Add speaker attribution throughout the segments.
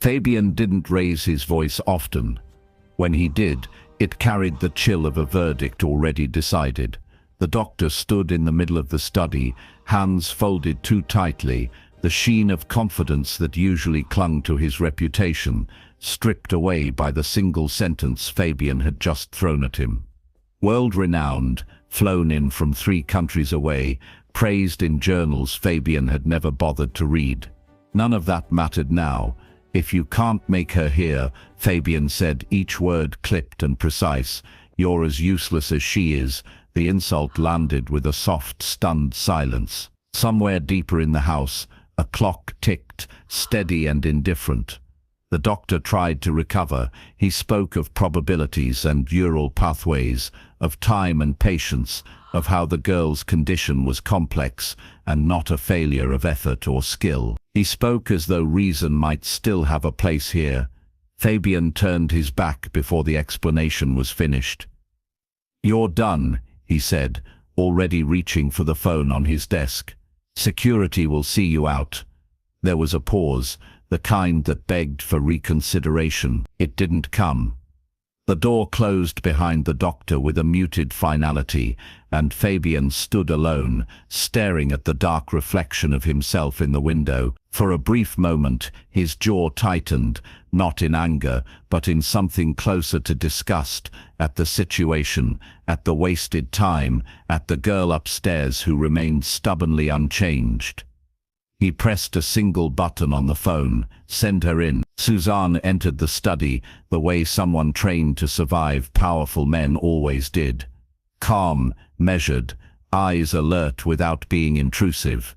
Speaker 1: Fabian didn't raise his voice often. When he did, it carried the chill of a verdict already decided. The doctor stood in the middle of the study, hands folded too tightly, the sheen of confidence that usually clung to his reputation, stripped away by the single sentence Fabian had just thrown at him. World-renowned, flown in from 3 countries away, praised in journals Fabian had never bothered to read. None of that mattered now. "If you can't make her hear," Fabian said, each word clipped and precise, "you're as useless as she is." The insult landed with a soft, stunned silence. Somewhere deeper in the house, a clock ticked, steady and indifferent. The doctor tried to recover. He spoke of probabilities and neural pathways, of time and patience, of how the girl's condition was complex and not a failure of effort or skill. He spoke as though reason might still have a place here. Fabian turned his back before the explanation was finished. "You're done," he said, already reaching for the phone on his desk. "Security will see you out." There was a pause, the kind that begged for reconsideration. It didn't come. The door closed behind the doctor with a muted finality, and Fabian stood alone, staring at the dark reflection of himself in the window. For a brief moment, his jaw tightened, not in anger, but in something closer to disgust, at the situation, at the wasted time, at the girl upstairs who remained stubbornly unchanged. He pressed a single button on the phone, "Send her in." Suzanne entered the study, the way someone trained to survive powerful men always did. Calm, measured, eyes alert without being intrusive.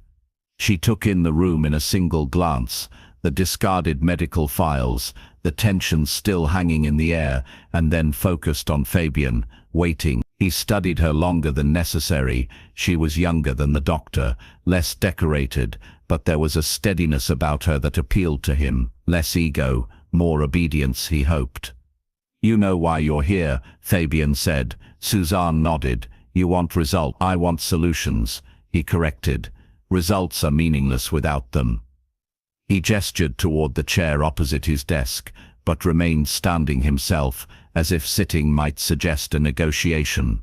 Speaker 1: She took in the room in a single glance, the discarded medical files, the tension still hanging in the air, and then focused on Fabian, waiting. He studied her longer than necessary. She was younger than the doctor, less decorated, but there was a steadiness about her that appealed to him. Less ego, more obedience, he hoped. "You know why you're here," Fabian said. Suzanne nodded. "You want results. I want solutions," he corrected. "Results are meaningless without them." He gestured toward the chair opposite his desk, but remained standing himself, as if sitting might suggest a negotiation.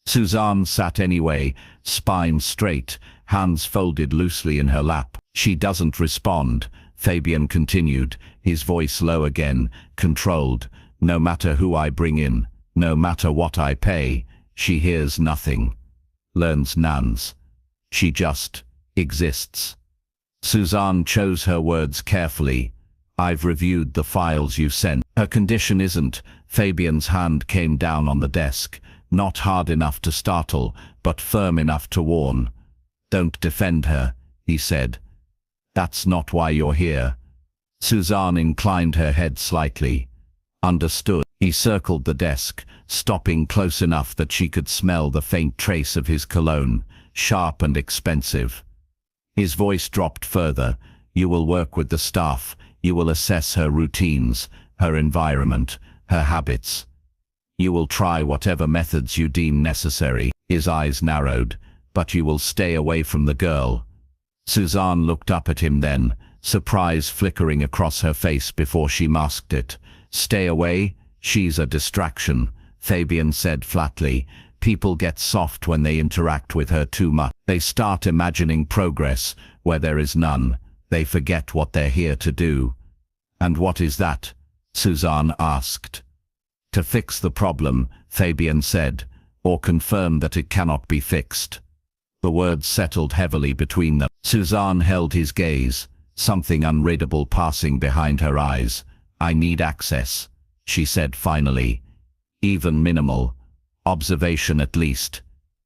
Speaker 1: Suzanne sat anyway, spine straight, hands folded loosely in her lap. "She doesn't respond," Fabian continued, his voice low again, controlled. "No matter who I bring in, no matter what I pay, she hears nothing, learns nans. She just exists." Suzanne chose her words carefully. "I've reviewed the files you sent. Her condition isn't." Fabian's hand came down on the desk, not hard enough to startle, but firm enough to warn. "Don't defend her," he said. "That's not why you're here." Suzanne inclined her head slightly. "Understood." He circled the desk, stopping close enough that she could smell the faint trace of his cologne, sharp and expensive. His voice dropped further. "You will work with the staff. You will assess her routines, her environment, her habits. You will try whatever methods you deem necessary." His eyes narrowed. "But you will stay away from the girl." Suzanne looked up at him then, surprise flickering across her face before she masked it. "Stay away? She's a distraction," Fabian said flatly. "People get soft when they interact with her too much. They start imagining progress where there is none. They forget what they're here to do." "And what is that?" Suzanne asked. "To fix the problem," Fabian said, "or confirm that it cannot be fixed." The words settled heavily between them. Suzanne held his gaze, something unreadable passing behind her eyes. "I need access," she said finally. "Even minimal. Observation at least."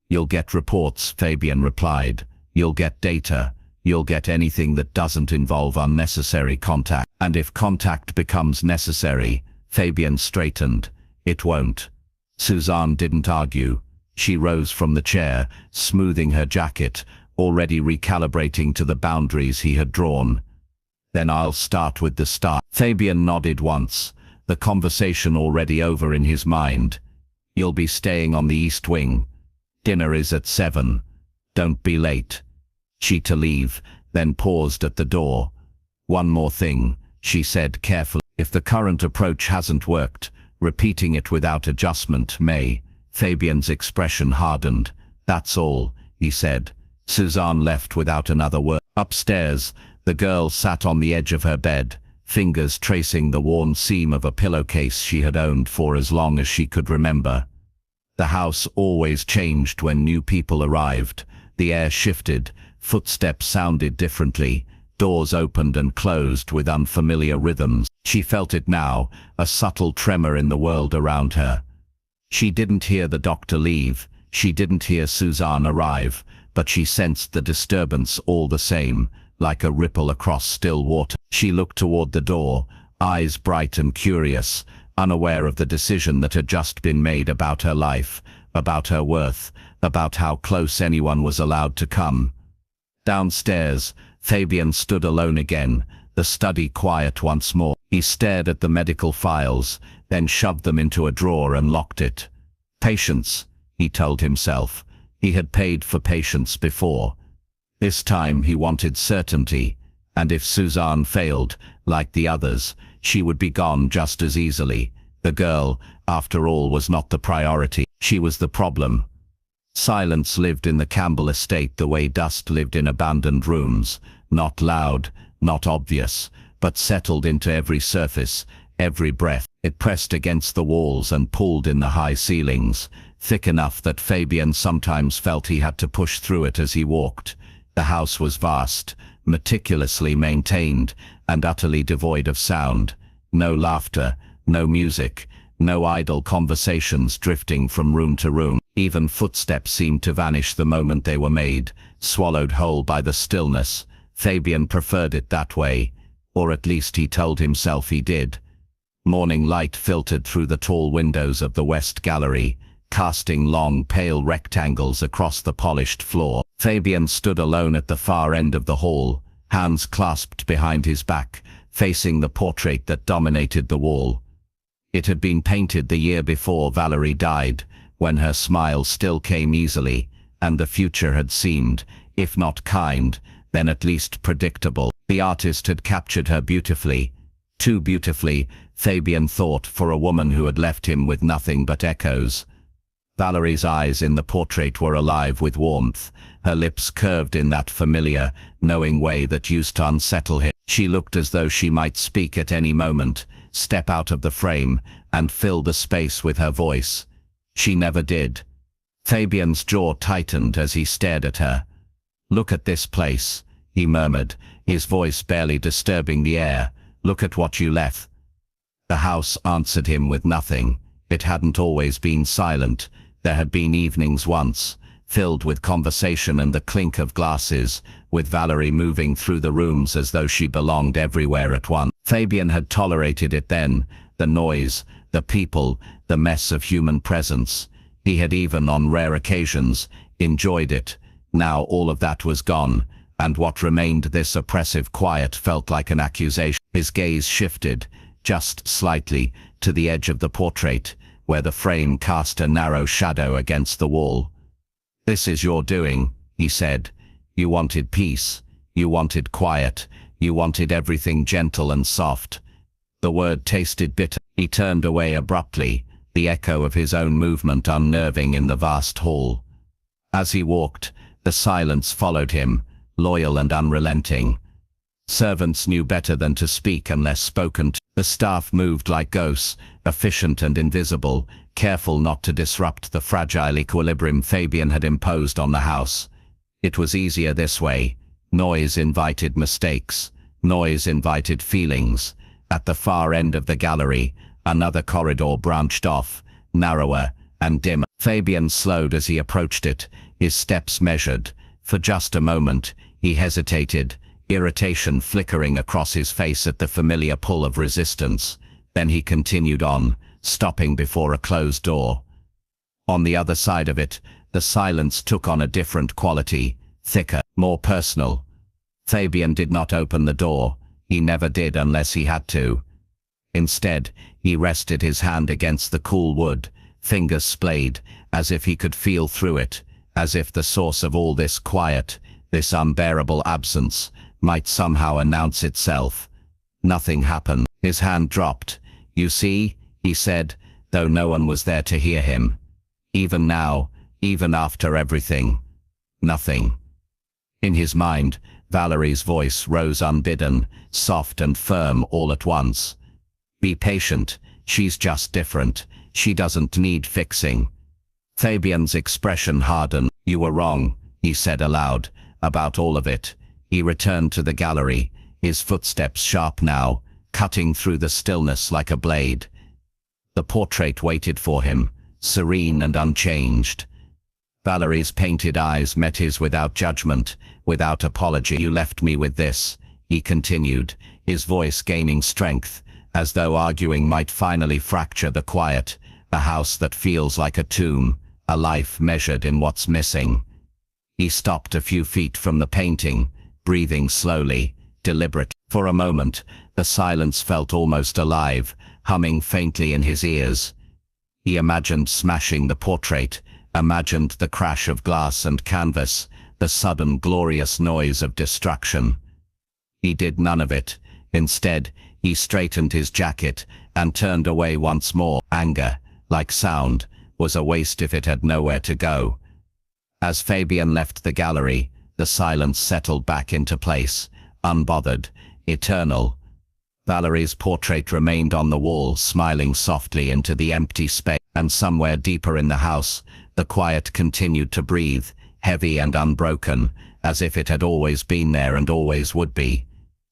Speaker 1: "You'll get reports," Fabian replied. "You'll get data. You'll get anything that doesn't involve unnecessary contact." "And if contact becomes necessary," Fabian straightened, "it won't." Suzanne didn't argue. She rose from the chair, smoothing her jacket, already recalibrating to the boundaries he had drawn. "Then I'll start with the start." Fabian nodded once, the conversation already over in his mind. "You'll be staying on the East Wing. Dinner is at 7. Don't be late." She to leave, then paused at the door. "One more thing," she said carefully. If the current approach hasn't worked, repeating it without adjustment may. Fabian's expression hardened. That's all, he said. Suzanne left without another word. Upstairs, the girl sat on the edge of her bed, fingers tracing the worn seam of a pillowcase she had owned for as long as she could remember. The house always changed when new people arrived. The air shifted, footsteps sounded differently, doors opened and closed with unfamiliar rhythms. She felt it now, a subtle tremor in the world around her. She didn't hear the doctor leave, she didn't hear Suzanne arrive, but she sensed the disturbance all the same, like a ripple across still water. She looked toward the door, eyes bright and curious, unaware of the decision that had just been made about her life, about her worth, about how close anyone was allowed to come. Downstairs, Fabian stood alone again, the study quiet once more. He stared at the medical files, then shoved them into a drawer and locked it. Patience, he told himself. He had paid for patience before. This time he wanted certainty, and if Suzanne failed, like the others, she would be gone just as easily. The girl, after all, was not the priority. She was the problem. Silence lived in the Campbell estate the way dust lived in abandoned rooms, not loud, not obvious, but settled into every surface, every breath. It pressed against the walls and pulled in the high ceilings, thick enough that Fabian sometimes felt he had to push through it as he walked. The house was vast, meticulously maintained, and utterly devoid of sound. No laughter, no music, no idle conversations drifting from room to room. Even footsteps seemed to vanish the moment they were made, swallowed whole by the stillness. Fabian preferred it that way, or at least he told himself he did. Morning light filtered through the tall windows of the west gallery, casting long, pale rectangles across the polished floor. Fabian stood alone at the far end of the hall, hands clasped behind his back, facing the portrait that dominated the wall. It had been painted the year before Valerie died, when her smile still came easily, and the future had seemed, if not kind, then at least predictable. The artist had captured her beautifully, too beautifully, Fabian thought, for a woman who had left him with nothing but echoes. Valerie's eyes in the portrait were alive with warmth, her lips curved in that familiar, knowing way that used to unsettle him. She looked as though she might speak at any moment, step out of the frame, and fill the space with her voice. She never did. Fabian's jaw tightened as he stared at her. "Look at this place," he murmured, his voice barely disturbing the air. "Look at what you left." The house answered him with nothing. It hadn't always been silent. There had been evenings once, filled with conversation and the clink of glasses, with Valerie moving through the rooms as though she belonged everywhere at once. Fabian had tolerated it then, the noise, the people, the mess of human presence. He had even, on rare occasions, enjoyed it. Now all of that was gone, and what remained, this oppressive quiet, felt like an accusation. His gaze shifted, just slightly, to the edge of the portrait, where the frame cast a narrow shadow against the wall. "This is your doing," he said. "You wanted peace, you wanted quiet, you wanted everything gentle and soft." The word tasted bitter. He turned away abruptly, the echo of his own movement unnerving in the vast hall. As he walked, the silence followed him, loyal and unrelenting. Servants knew better than to speak unless spoken to. The staff moved like ghosts, efficient and invisible, careful not to disrupt the fragile equilibrium Fabian had imposed on the house. It was easier this way. Noise invited mistakes. Noise invited feelings. At the far end of the gallery, another corridor branched off, narrower and dimmer. Fabian slowed as he approached it, his steps measured. For just a moment, he hesitated, irritation flickering across his face at the familiar pull of resistance. Then he continued on, stopping before a closed door. On the other side of it, the silence took on a different quality, thicker, more personal. Fabian did not open the door. He never did unless he had to. Instead, he rested his hand against the cool wood, fingers splayed, as if he could feel through it, as if the source of all this quiet, this unbearable absence, might somehow announce itself. Nothing happened. His hand dropped. "You see," he said, though no one was there to hear him. "Even now, even after everything. Nothing." In his mind, Valerie's voice rose unbidden, soft and firm all at once. "Be patient. She's just different. She doesn't need fixing." Fabian's expression hardened. "You were wrong," he said aloud, "about all of it." He returned to the gallery, his footsteps sharp now, cutting through the stillness like a blade. The portrait waited for him, serene and unchanged. Valerie's painted eyes met his without judgment, without apology. "You left me with this," he continued, his voice gaining strength, as though arguing might finally fracture the quiet, a house that feels like a tomb, a life measured in what's missing. He stopped a few feet from the painting, breathing slowly, deliberately. For a moment, the silence felt almost alive, humming faintly in his ears. He imagined smashing the portrait, imagined the crash of glass and canvas, the sudden glorious noise of destruction. He did none of it. Instead, he straightened his jacket and turned away once more. Anger, like sound, was a waste if it had nowhere to go. As Fabian left the gallery, the silence settled back into place, unbothered, eternal. Valerie's portrait remained on the wall, smiling softly into the empty space, and somewhere deeper in the house, the quiet continued to breathe, heavy and unbroken, as if it had always been there and always would be.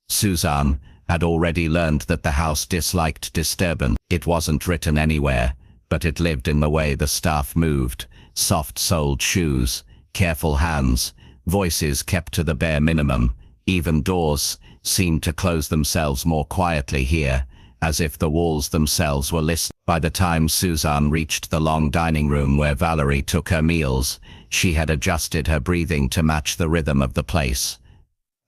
Speaker 1: Suzanne had already learned that the house disliked disturbance. It wasn't written anywhere, but it lived in the way the staff moved, soft-soled shoes, careful hands, voices kept to the bare minimum. Even doors seemed to close themselves more quietly here, as if the walls themselves were listening. By the time Suzanne reached the long dining room where Valerie took her meals, she had adjusted her breathing to match the rhythm of the place.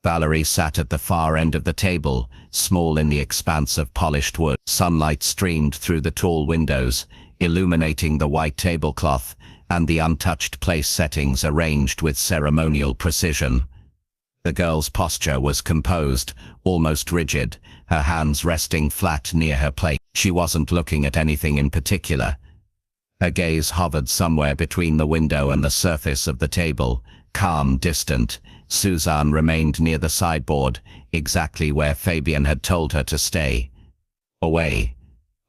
Speaker 1: Valerie sat at the far end of the table, small in the expanse of polished wood. Sunlight streamed through the tall windows, illuminating the white tablecloth and the untouched place settings arranged with ceremonial precision. The girl's posture was composed, almost rigid, her hands resting flat near her plate. She wasn't looking at anything in particular. Her gaze hovered somewhere between the window and the surface of the table, calm, distant. Suzanne remained near the sideboard, exactly where Fabian had told her to stay. Away.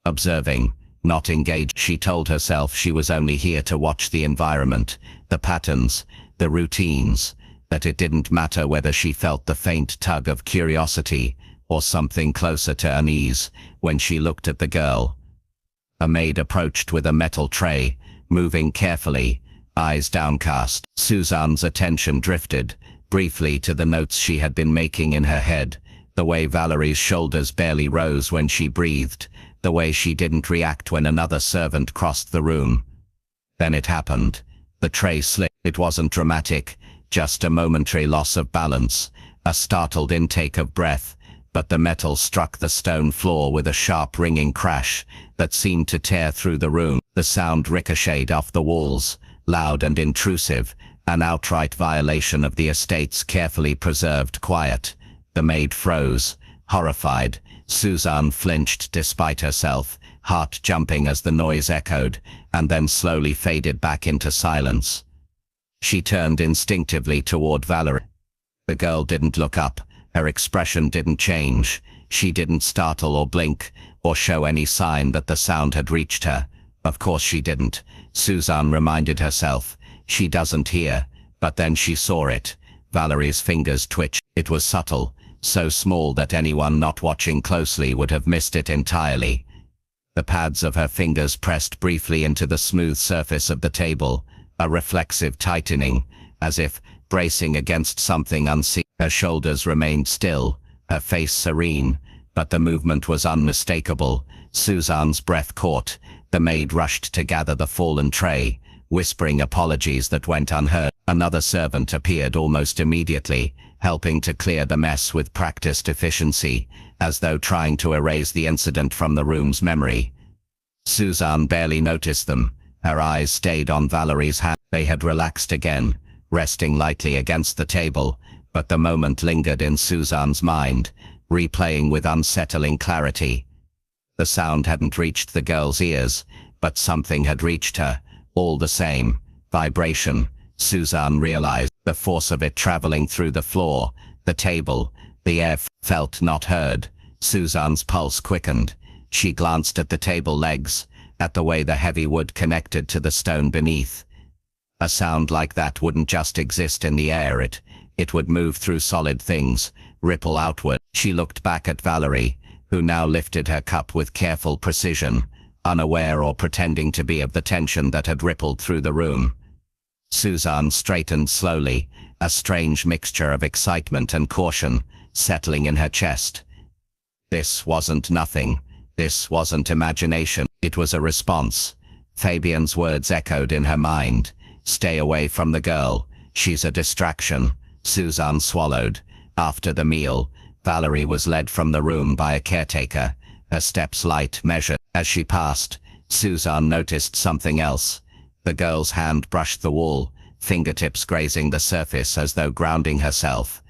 Speaker 1: Observing, not engaged. She told herself she was only here to watch the environment, the patterns, the routines, that it didn't matter whether she felt the faint tug of curiosity or something closer to unease when she looked at the girl. A maid approached with a metal tray, moving carefully, eyes downcast. Suzanne's attention drifted, briefly, to the notes she had been making in her head, the way Valerie's shoulders barely rose when she breathed, the way she didn't react when another servant crossed the room. Then it happened. The tray slipped. It wasn't dramatic, just a momentary loss of balance, a startled intake of breath, but the metal struck the stone floor with a sharp ringing crash that seemed to tear through the room. The sound ricocheted off the walls, loud and intrusive, an outright violation of the estate's carefully preserved quiet. The maid froze, horrified. Suzanne flinched despite herself, heart jumping as the noise echoed, and then slowly faded back into silence. She turned instinctively toward Valerie. The girl didn't look up, her expression didn't change. She didn't startle or blink, or show any sign that the sound had reached her. Of course she didn't, Suzanne reminded herself. She doesn't hear. But then she saw it. Valerie's fingers twitched. It was subtle, so small that anyone not watching closely would have missed it entirely. The pads of her fingers pressed briefly into the smooth surface of the table, a reflexive tightening, as if bracing against something unseen. Her shoulders remained still, her face serene, but the movement was unmistakable. Suzanne's breath caught. The maid rushed to gather the fallen tray, whispering apologies that went unheard. Another servant appeared almost immediately, helping to clear the mess with practiced efficiency, as though trying to erase the incident from the room's memory. Suzanne barely noticed them. Her eyes stayed on Valerie's hand. They had relaxed again, resting lightly against the table, but the moment lingered in Suzanne's mind.
Speaker 2: replaying with unsettling clarity. The sound hadn't reached the girl's ears, but something had reached her, all the same. Vibration. Suzanne realized the force of it traveling through the floor, the table, the air. Felt not heard. Suzanne's pulse quickened. She glanced at the table legs, at the way the heavy wood connected to the stone beneath. A sound like that wouldn't just exist in the air, it would move through solid things, ripple outward. She looked back at Valerie, who now lifted her cup with careful precision, unaware or pretending to be of the tension that had rippled through the room. Suzanne straightened slowly, a strange mixture of excitement and caution settling in her chest. This wasn't nothing. This wasn't imagination. It was a response. Fabian's words echoed in her mind. Stay away from the girl. She's a distraction. Suzanne swallowed. After the meal, Valerie was led from the room by a caretaker, her steps light, measured. As she passed, Suzanne noticed something else. The girl's hand brushed the wall, fingertips grazing the surface as though grounding herself.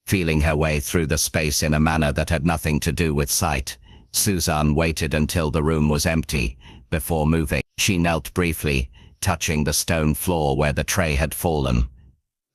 Speaker 2: Feeling her way through the space in a manner that had nothing to do with sight, Suzanne waited until the room was empty, before moving. She knelt briefly, touching the stone floor where the tray had fallen.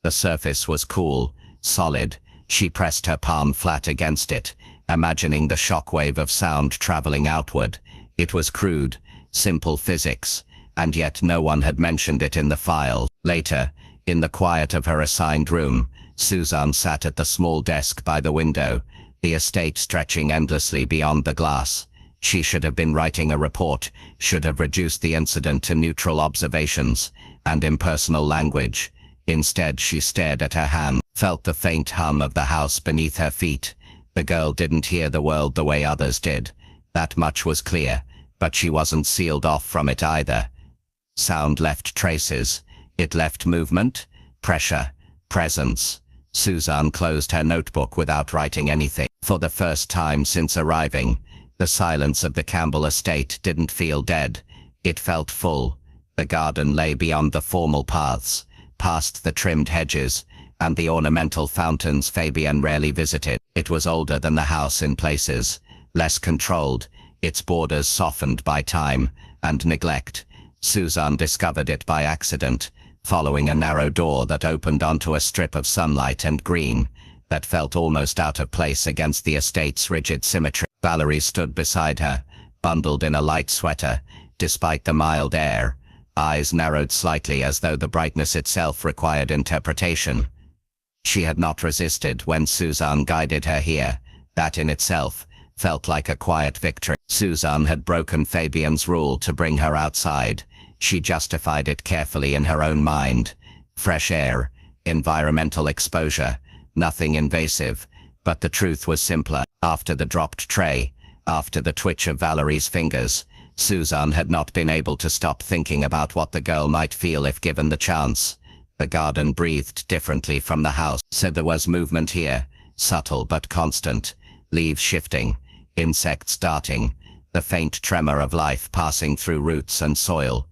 Speaker 2: The surface was cool, solid. She pressed her palm flat against it, imagining the shockwave of sound traveling outward. It was crude, simple physics, and yet no one had mentioned it in the file. Later, in the quiet of her assigned room, Suzanne sat at the small desk by the window, the estate stretching endlessly beyond the glass. She should have been writing a report, should have reduced the incident to neutral observations and impersonal language. Instead, she stared at her hand, felt the faint hum of the house beneath her feet. The girl didn't hear the world the way others did. That much was clear, but she wasn't sealed off from it either. Sound left traces. It left movement, pressure, presence. Suzanne closed her notebook without writing anything. For the first time since arriving, the silence of the Campbell estate didn't feel dead. It felt full. The garden lay beyond the formal paths, past the trimmed hedges, and the ornamental fountains Fabian rarely visited. It was older than the house in places, less controlled, its borders softened by time and neglect. Suzanne discovered it by accident, following a narrow door that opened onto a strip of sunlight and green that felt almost out of place against the estate's rigid symmetry. Valerie stood beside her, bundled in a light sweater, despite the mild air, eyes narrowed slightly as though the brightness itself required interpretation. She had not resisted when Suzanne guided her here. That in itself felt like a quiet victory. Suzanne had broken Fabian's rule to bring her outside. She justified it carefully in her own mind. Fresh air, environmental exposure, nothing invasive. But the truth was simpler. After the dropped tray, after the twitch of Valerie's fingers, Suzanne had not been able to stop thinking about what the girl might feel if given the chance. The garden breathed differently from the house, so there was movement here, subtle but constant, leaves shifting, insects darting, the faint tremor of life passing through roots and soil.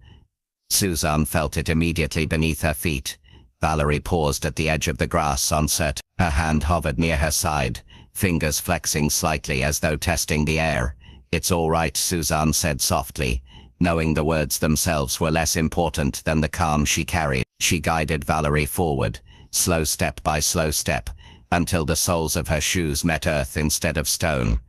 Speaker 2: Suzanne felt it immediately beneath her feet. Valerie paused at the edge of the grass, uncertain. Her hand hovered near her side, fingers flexing slightly as though testing the air. "It's all right," Suzanne said softly, knowing the words themselves were less important than the calm she carried. She guided Valerie forward, slow step by slow step, until the soles of her shoes met earth instead of stone.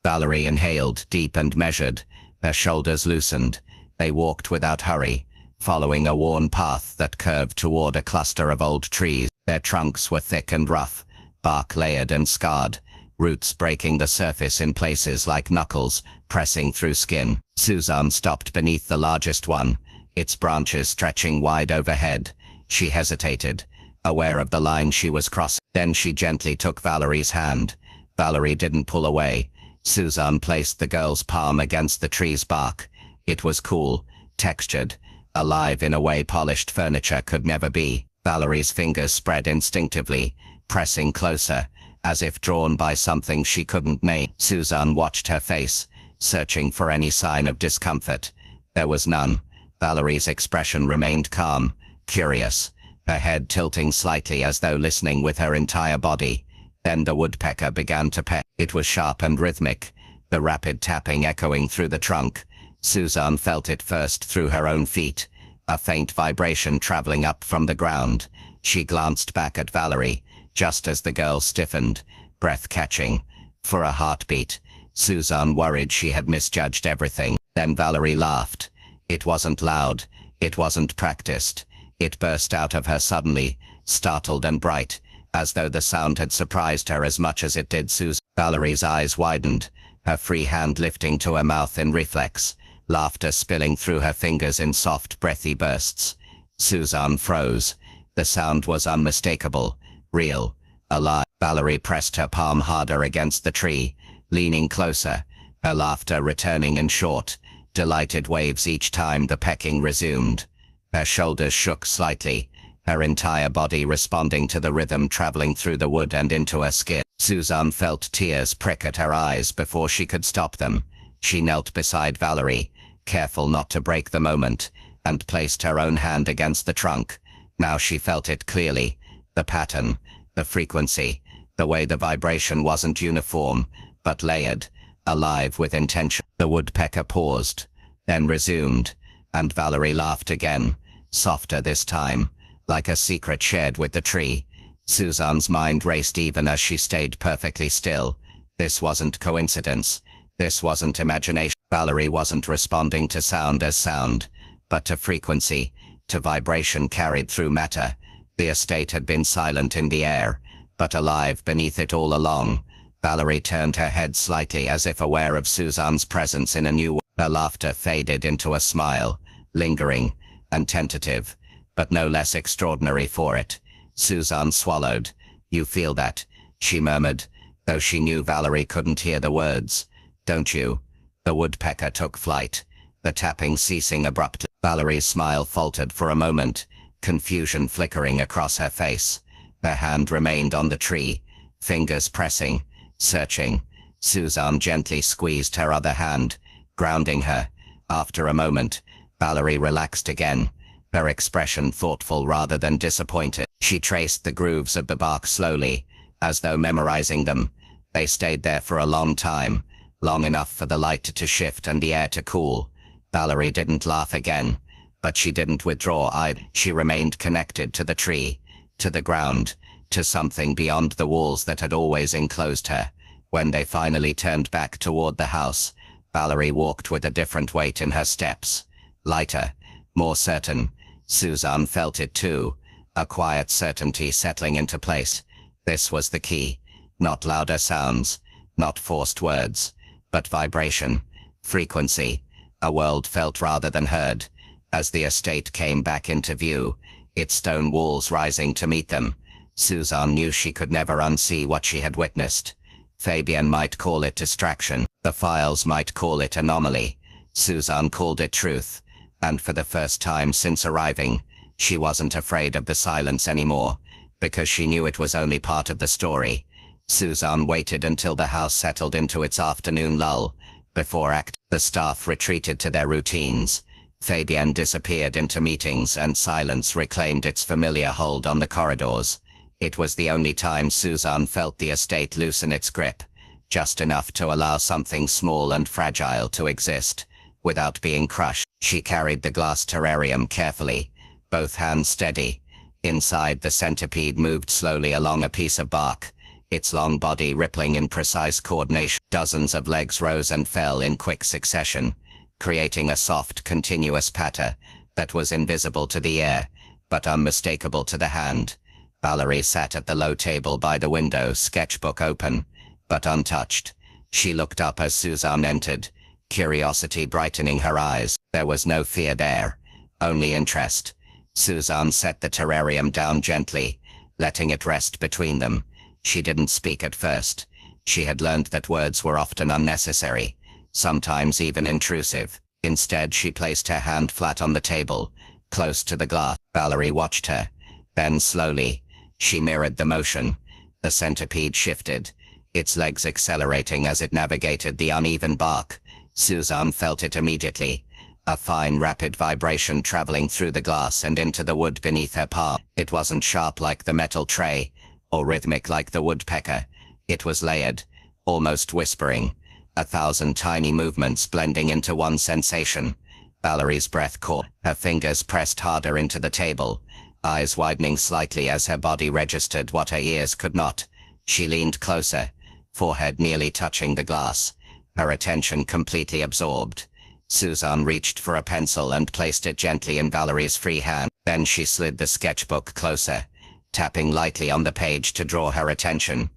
Speaker 2: Valerie inhaled, deep and measured. Her shoulders loosened. They walked without hurry, following a worn path that curved toward a cluster of old trees. Their trunks were thick and rough, bark layered and scarred, roots breaking the surface in places like knuckles, pressing through skin. Suzanne stopped beneath the largest one, its branches stretching wide overhead. She hesitated, aware of the line she was crossing. Then she gently took Valerie's hand. Valerie didn't pull away. Suzanne placed the girl's palm against the tree's bark. It was cool, textured, alive in a way polished furniture could never be. Valerie's fingers spread instinctively, pressing closer, as if drawn by something she couldn't name. Suzanne watched her face, searching for any sign of discomfort. There was none. Valerie's expression remained calm, curious, her head tilting slightly as though listening with her entire body. Then the woodpecker began to peck. It was sharp and rhythmic, the rapid tapping echoing through the trunk. Suzanne felt it first through her own feet, a faint vibration traveling up from the ground. She glanced back at Valerie, just as the girl stiffened, breath catching. For a heartbeat, Suzanne worried she had misjudged everything. Then Valerie laughed. It wasn't loud, it wasn't practiced. It burst out of her suddenly, startled and bright, as though the sound had surprised her as much as it did Suzanne. Valerie's eyes widened, her free hand lifting to her mouth in reflex, laughter spilling through her fingers in soft, breathy bursts. Suzanne froze. The sound was unmistakable, real, alive. Valerie pressed her palm harder against the tree, leaning closer, her laughter returning in short, delighted waves each time the pecking resumed. Her shoulders shook slightly, her entire body responding to the rhythm traveling through the wood and into her skin. Suzanne felt tears prick at her eyes before she could stop them. She knelt beside Valerie, careful not to break the moment, and placed her own hand against the trunk. Now she felt it clearly, the pattern, the frequency, the way the vibration wasn't uniform, but layered, alive with intention. The woodpecker paused, then resumed, and Valerie laughed again, softer this time, like a secret shared with the tree. Suzanne's mind raced even as she stayed perfectly still. This wasn't coincidence. This wasn't imagination. Valerie wasn't responding to sound as sound, but to frequency, to vibration carried through matter. The estate had been silent in the air, but alive beneath it all along. Valerie turned her head slightly as if aware of Suzanne's presence in a new way. Her laughter faded into a smile, lingering and tentative, but no less extraordinary for it. Suzanne swallowed. "You feel that?" she murmured, though she knew Valerie couldn't hear the words. "Don't you?" The woodpecker took flight, the tapping ceasing abruptly. Valerie's smile faltered for a moment, confusion flickering across her face. Her hand remained on the tree, fingers pressing, searching. Suzanne gently squeezed her other hand, grounding her. After a moment, Valerie relaxed again, her expression thoughtful rather than disappointed. She traced the grooves of the bark slowly, as though memorizing them. They stayed there for a long time, long enough for the light to shift and the air to cool. Valerie didn't laugh again, but she didn't withdraw either. She remained connected to the tree, to the ground, to something beyond the walls that had always enclosed her. When they finally turned back toward the house, Valerie walked with a different weight in her steps. Lighter, more certain. Suzanne felt it too, a quiet certainty settling into place. This was the key. Not louder sounds, not forced words, but vibration, frequency. A world felt rather than heard. As the estate came back into view, its stone walls rising to meet them, Suzanne knew she could never unsee what she had witnessed. Fabian might call it distraction, the files might call it anomaly. Suzanne called it truth, and for the first time since arriving, she wasn't afraid of the silence anymore, because she knew it was only part of the story. Suzanne waited until the house settled into its afternoon lull, before the staff retreated to their routines. Fabian disappeared into meetings and silence reclaimed its familiar hold on the corridors. It was the only time Suzanne felt the estate loosen its grip, just enough to allow something small and fragile to exist, without being crushed. She carried the glass terrarium carefully, both hands steady. Inside, the centipede moved slowly along a piece of bark, its long body rippling in precise coordination. Dozens of legs rose and fell in quick succession, creating a soft, continuous patter that was invisible to the ear, but unmistakable to the hand. Valerie sat at the low table by the window, sketchbook open, but untouched. She looked up as Suzanne entered, curiosity brightening her eyes. There was no fear there, only interest. Suzanne set the terrarium down gently, letting it rest between them. She didn't speak at first. She had learned that words were often unnecessary, sometimes even intrusive. Instead, she placed her hand flat on the table, close to the glass. Valerie watched her. Then slowly, she mirrored the motion. The centipede shifted, its legs accelerating as it navigated the uneven bark. Suzanne felt it immediately, a fine, rapid vibration traveling through the glass and into the wood beneath her palm. It wasn't sharp like the metal tray, or rhythmic like the woodpecker. It was layered, almost whispering, 1,000 tiny movements blending into one sensation. Valerie's breath caught, her fingers pressed harder into the table, eyes widening slightly as her body registered what her ears could not. She leaned closer, forehead nearly touching the glass, her attention completely absorbed. Suzanne reached for a pencil and placed it gently in Valerie's free hand. Then she slid the sketchbook closer, tapping lightly on the page to draw her attention.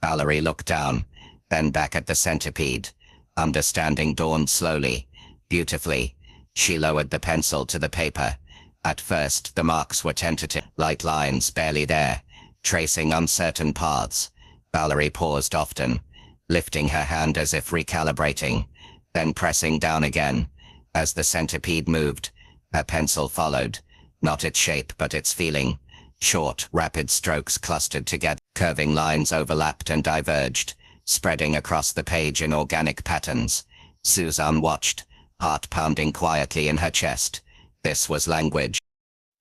Speaker 2: Valerie looked down, then back at the centipede. Understanding dawned slowly, beautifully. She lowered the pencil to the paper. At first, the marks were tentative, light lines barely there, tracing uncertain paths. Valerie paused often, lifting her hand as if recalibrating, then pressing down again. As the centipede moved, her pencil followed, not its shape but its feeling. Short, rapid strokes clustered together, curving lines overlapped and diverged, spreading across the page in organic patterns. Suzanne watched, heart pounding quietly in her chest. This was language.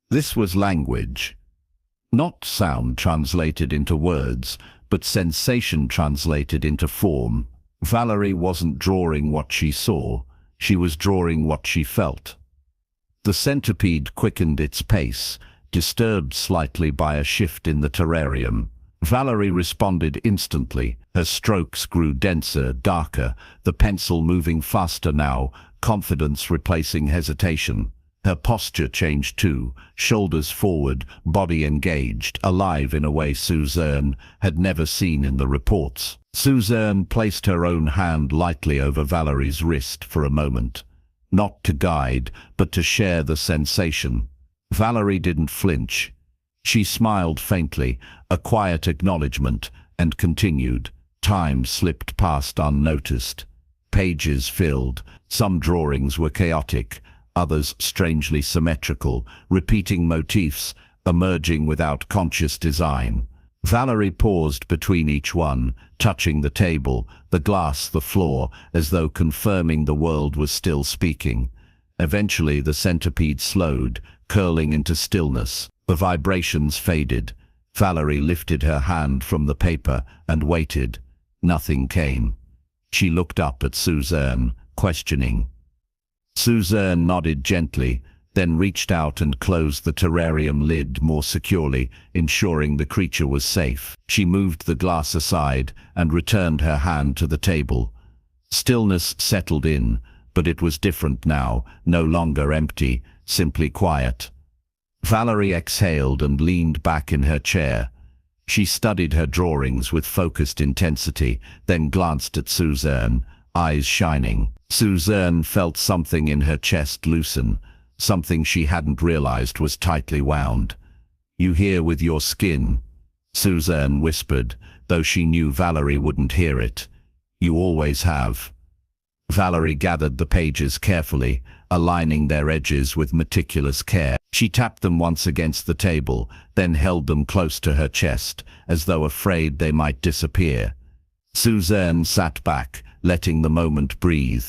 Speaker 1: This was language. Not sound translated into words, but sensation translated into form. Valerie wasn't drawing what she saw, she was drawing what she felt. The centipede quickened its pace, disturbed slightly by a shift in the terrarium. Valerie responded instantly. Her strokes grew denser, darker, the pencil moving faster now, confidence replacing hesitation. Her posture changed too, shoulders forward, body engaged, alive in a way Suzanne had never seen in the reports. Suzanne placed her own hand lightly over Valerie's wrist for a moment, not to guide, but to share the sensation. Valerie didn't flinch. She smiled faintly, a quiet acknowledgement, and continued. Time slipped past unnoticed. Pages filled. Some drawings were chaotic, others strangely symmetrical, repeating motifs, emerging without conscious design. Valerie paused between each one, touching the table, the glass, the floor, as though confirming the world was still speaking. Eventually the centipede slowed, curling into stillness. The vibrations faded. Valerie lifted her hand from the paper and waited. Nothing came. She looked up at Suzanne, questioning. Suzanne nodded gently, then reached out and closed the terrarium lid more securely, ensuring the creature was safe. She moved the glass aside and returned her hand to the table. Stillness settled in, but it was different now, no longer empty, simply quiet. Valerie exhaled and leaned back in her chair. She studied her drawings with focused intensity, then glanced at Suzanne, eyes shining. Suzanne felt something in her chest loosen, something she hadn't realized was tightly wound. "You hear with your skin," Suzanne whispered, though she knew Valerie wouldn't hear it. "You always have." Valerie gathered the pages carefully, aligning their edges with meticulous care. She tapped them once against the table, then held them close to her chest, as though afraid they might disappear. Suzanne sat back, letting the moment breathe.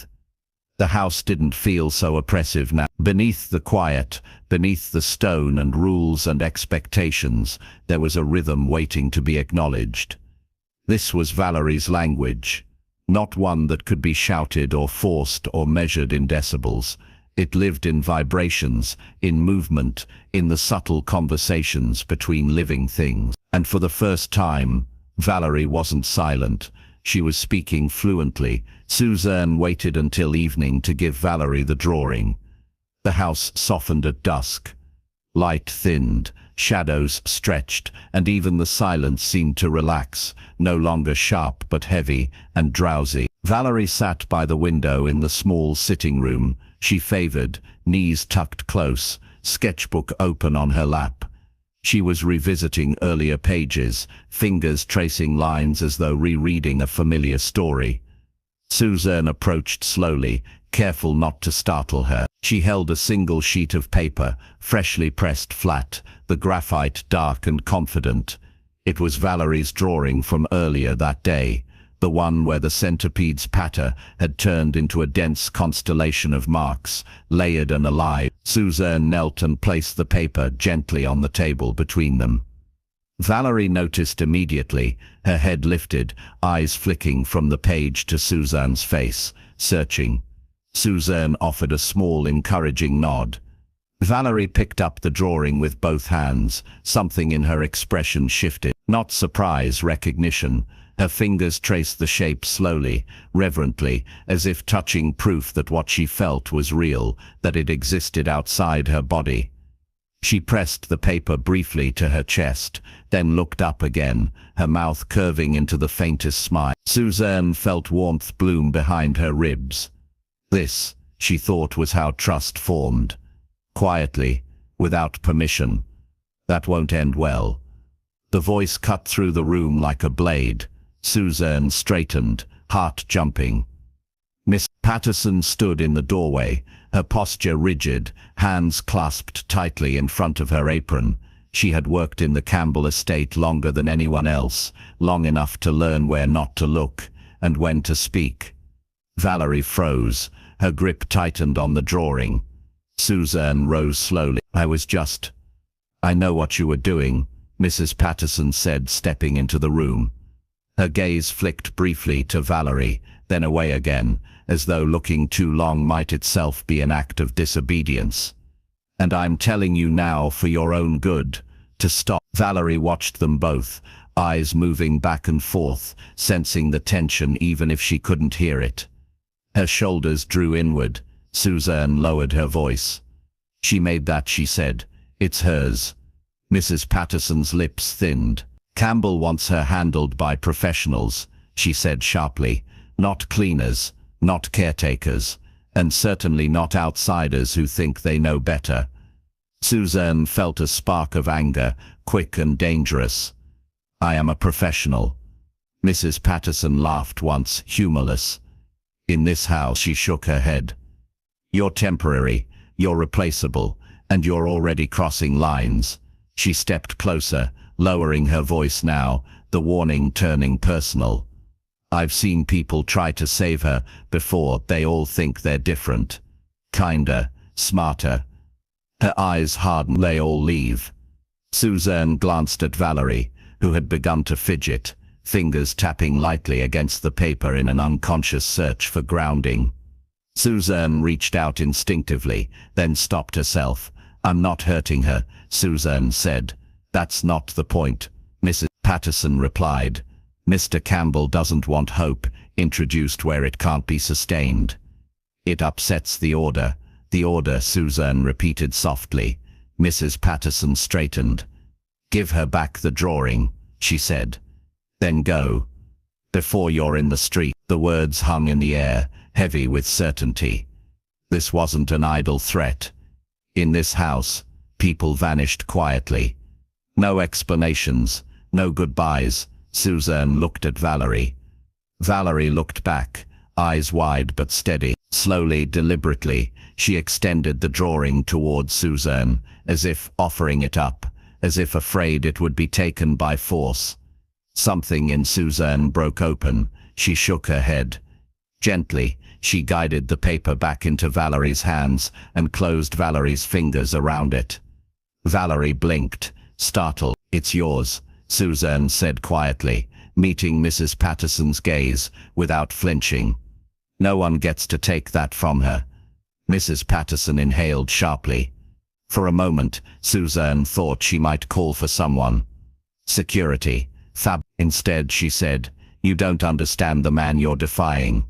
Speaker 1: The house didn't feel so oppressive now. Beneath the quiet, beneath the stone and rules and expectations, there was a rhythm waiting to be acknowledged. This was Valerie's language, not one that could be shouted or forced or measured in decibels. It lived in vibrations, in movement, in the subtle conversations between living things. And for the first time, Valerie wasn't silent. She was speaking fluently. Suzanne waited until evening to give Valerie the drawing. The house softened at dusk. Light thinned, shadows stretched, and even the silence seemed to relax, no longer sharp but heavy and drowsy. Valerie sat by the window in the small sitting room. She favored, knees tucked close, sketchbook open on her lap. She was revisiting earlier pages, fingers tracing lines as though rereading a familiar story. Suzanne approached slowly, careful not to startle her. She held a single sheet of paper, freshly pressed flat, the graphite dark and confident. It was Valerie's drawing from earlier that day, the one where the centipede's patter had turned into a dense constellation of marks, layered and alive. Suzanne knelt and placed the paper gently on the table between them. Valerie noticed immediately, her head lifted, eyes flicking from the page to Suzanne's face, searching. Suzanne offered a small, encouraging nod. Valerie picked up the drawing with both hands. Something in her expression shifted. Not surprise, recognition. Her fingers traced the shape slowly, reverently, as if touching proof that what she felt was real, that it existed outside her body. She pressed the paper briefly to her chest, then looked up again, her mouth curving into the faintest smile. Suzanne felt warmth bloom behind her ribs. This, she thought, was how trust formed. Quietly, without permission. That won't end well. The voice cut through the room like a blade. Suzanne straightened, heart jumping. Miss Patterson stood in the doorway, her posture rigid, hands clasped tightly in front of her apron. She had worked in the Campbell estate longer than anyone else, long enough to learn where not to look, and when to speak. Valerie froze, her grip tightened on the drawing. Suzanne rose slowly. I know what you were doing, Mrs. Patterson said, stepping into the room. Her gaze flicked briefly to Valerie, then away again, as though looking too long might itself be an act of disobedience. And I'm telling you now, for your own good, to stop. Valerie watched them both, eyes moving back and forth, sensing the tension even if she couldn't hear it. Her shoulders drew inward. Suzanne lowered her voice. She made that, she said. It's hers. Mrs. Patterson's lips thinned. Campbell wants her handled by professionals, she said sharply. Not cleaners, not caretakers, and certainly not outsiders who think they know better. Suzanne felt a spark of anger, quick and dangerous. I am a professional. Mrs. Patterson laughed once, humorless. In this house, she shook her head. You're temporary, you're replaceable, and you're already crossing lines. She stepped closer, lowering her voice now, the warning turning personal. I've seen people try to save her before. They all think they're different. Kinder, smarter. Her eyes hardened. They all leave. Suzanne glanced at Valerie, who had begun to fidget, fingers tapping lightly against the paper in an unconscious search for grounding. Suzanne reached out instinctively, then stopped herself. I'm not hurting her, Suzanne said. That's not the point, Mrs. Patterson replied. Mr. Campbell doesn't want hope introduced where it can't be sustained. It upsets the order, Suzanne repeated softly. Mrs. Patterson straightened. Give her back the drawing, she said. Then go. Before you're in the street. The words hung in the air, heavy with certainty. This wasn't an idle threat. In this house, people vanished quietly. No explanations, no goodbyes. Suzanne looked at Valerie. Valerie looked back, eyes wide but steady. Slowly, deliberately, she extended the drawing towards Suzanne, as if offering it up, as if afraid it would be taken by force. Something in Suzanne broke open. She shook her head. Gently, she guided the paper back into Valerie's hands and closed Valerie's fingers around it. Valerie blinked, startled. It's yours, Suzanne said quietly, meeting Mrs. Patterson's gaze without flinching. No one gets to take that from her. Mrs. Patterson inhaled sharply. For a moment, Suzanne thought she might call for someone. Security. Instead, she said, you don't understand the man you're defying.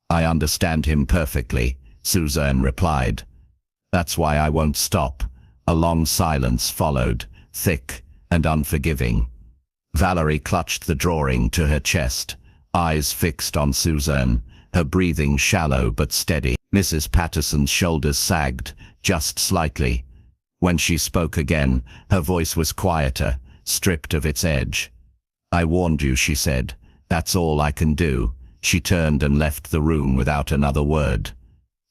Speaker 1: I understand him perfectly, Suzanne replied. That's why I won't stop. A long silence followed, thick and unforgiving. Valerie clutched the drawing to her chest, eyes fixed on Suzanne, her breathing shallow but steady. Mrs. Patterson's shoulders sagged, just slightly. When she spoke again, her voice was quieter, stripped of its edge. I warned you, she said. That's all I can do. She turned and left the room without another word.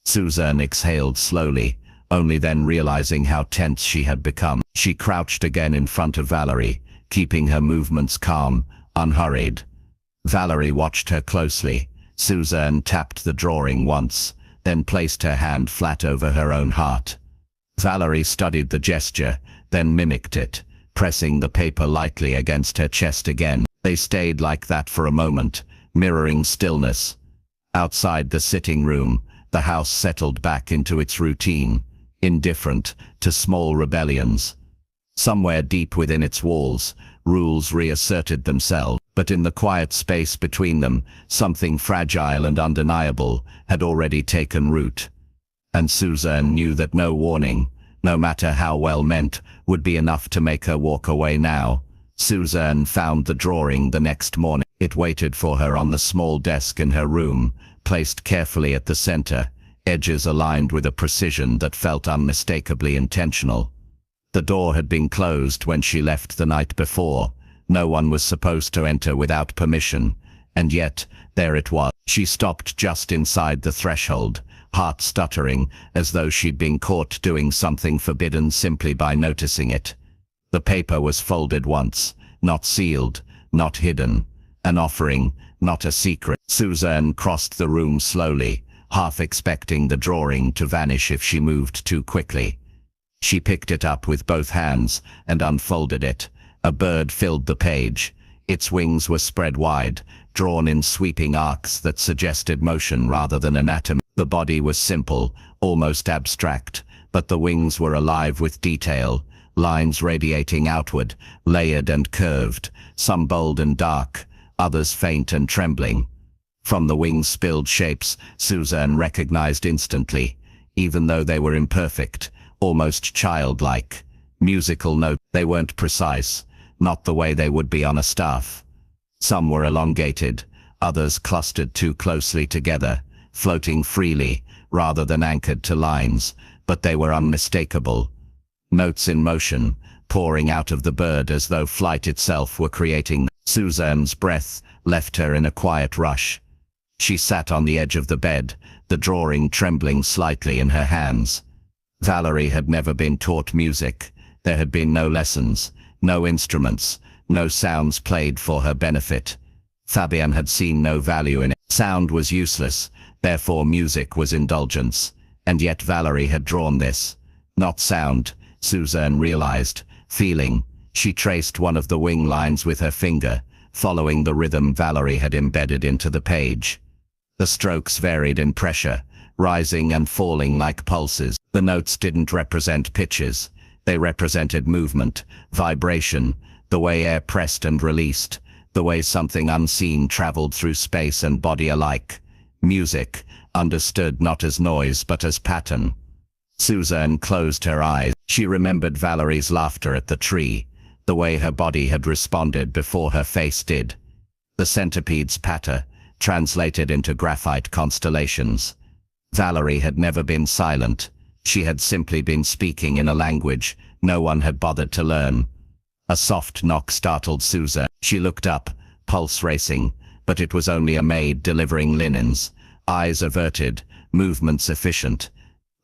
Speaker 1: Suzanne exhaled slowly, only then realizing how tense she had become. She crouched again in front of Valerie, keeping her movements calm, unhurried. Valerie watched her closely. Suzanne tapped the drawing once, then placed her hand flat over her own heart. Valerie studied the gesture, then mimicked it,
Speaker 2: pressing the paper lightly against her chest again. They stayed like that for a moment, mirroring stillness. Outside the sitting room, the house settled back into its routine, indifferent to small rebellions. Somewhere deep within its walls, rules reasserted themselves, but in the quiet space between them, something fragile and undeniable had already taken root. And Suzanne knew that no warning, no matter how well meant, would be enough to make her walk away now. Suzanne found the drawing the next morning. It waited for her on the small desk in her room, placed carefully at the center, edges aligned with a precision that felt unmistakably intentional. The door had been closed when she left the night before. No one was supposed to enter without permission, and yet, there it was. She stopped just inside the threshold, heart stuttering, as though she'd been caught doing something forbidden simply by noticing it. The paper was folded once, not sealed, not hidden. An offering, not a secret. Suzanne crossed the room slowly, half expecting the drawing to vanish if she moved too quickly. She picked it up with both hands and unfolded it. A bird filled the page. Its wings were spread wide, drawn in sweeping arcs that suggested motion rather than anatomy. The body was simple, almost abstract, but the wings were alive with detail, lines radiating outward, layered and curved, some bold and dark, others faint and trembling. From the wings' spilled shapes, Suzanne recognized instantly, even though they were imperfect, almost childlike. Musical notes. They weren't precise, not the way they would be on a staff. Some were elongated, others clustered too closely together, floating freely, rather than anchored to lines, but they were unmistakable. Notes in motion, pouring out of the bird as though flight itself were creating. Suzanne's breath left her in a quiet rush. She sat on the edge of the bed, the drawing trembling slightly in her hands. Valerie had never been taught music. There had been no lessons, no instruments, no sounds played for her benefit. Fabian had seen no value in it. Sound was useless, therefore music was indulgence. And yet Valerie had drawn this. Not sound, Suzanne realized, feeling. She traced one of the wing lines with her finger, following the rhythm Valerie had embedded into the page. The strokes varied in pressure, rising and falling like pulses. The notes didn't represent pitches. They represented movement, vibration, the way air pressed and released, the way something unseen traveled through space and body alike. Music, understood not as noise but as pattern. Suzanne closed her eyes. She remembered Valerie's laughter at the tree, the way her body had responded before her face did. The centipede's patter, translated into graphite constellations. Valerie had never been silent. She had simply been speaking in a language no one had bothered to learn. A soft knock startled Suzanne. She looked up, pulse racing, but it was only a maid delivering linens, eyes averted, movements efficient.